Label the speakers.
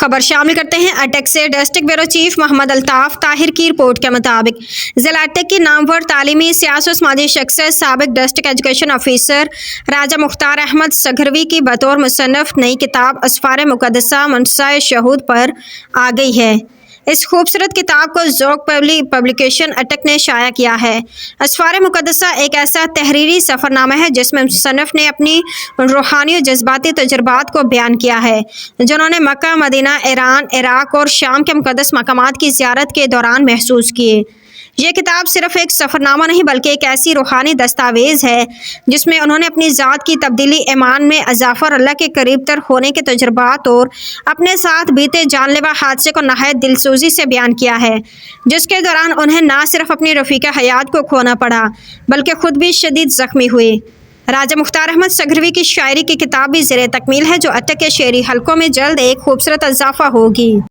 Speaker 1: خبر شامل کرتے ہیں اٹک سے۔ ڈسٹرکٹ بیورو چیف محمد الطاف طاہر کی رپورٹ کے مطابق ضلع اٹک کی نامور تعلیمی سیاسی و سماجی شخصیت سابق ڈسٹرکٹ ایجوکیشن آفیسر راجہ مختار احمد سگھروی کی بطور مصنف نئی کتاب اسفار مقدسہ منصۂ شہود پر آ گئی ہے۔ اس خوبصورت کتاب کو ذوق پبلیکیشن اٹک نے شائع کیا ہے۔ اسفار مقدسہ ایک ایسا تحریری سفر نامہ ہے جس میں مصنف نے اپنی روحانی و جذباتی تجربات کو بیان کیا ہے جنہوں نے مکہ، مدینہ، ایران، عراق اور شام کے مقدس مقامات کی زیارت کے دوران محسوس کیے۔ یہ کتاب صرف ایک سفر نامہ نہیں بلکہ ایک ایسی روحانی دستاویز ہے جس میں انہوں نے اپنی ذات کی تبدیلی، ایمان میں اضافہ اور اللہ کے قریب تر ہونے کے تجربات اور اپنے ساتھ بیتے جان لیوا حادثے کو نہایت دلسوزی سے بیان کیا ہے، جس کے دوران انہیں نہ صرف اپنی رفیقہ حیات کو کھونا پڑا بلکہ خود بھی شدید زخمی ہوئے۔ راجہ مختار احمد سگھروی کی شاعری کی کتاب بھی زیر تکمیل ہے جو اٹک کے شعری حلقوں میں جلد ایک خوبصورت اضافہ ہوگی۔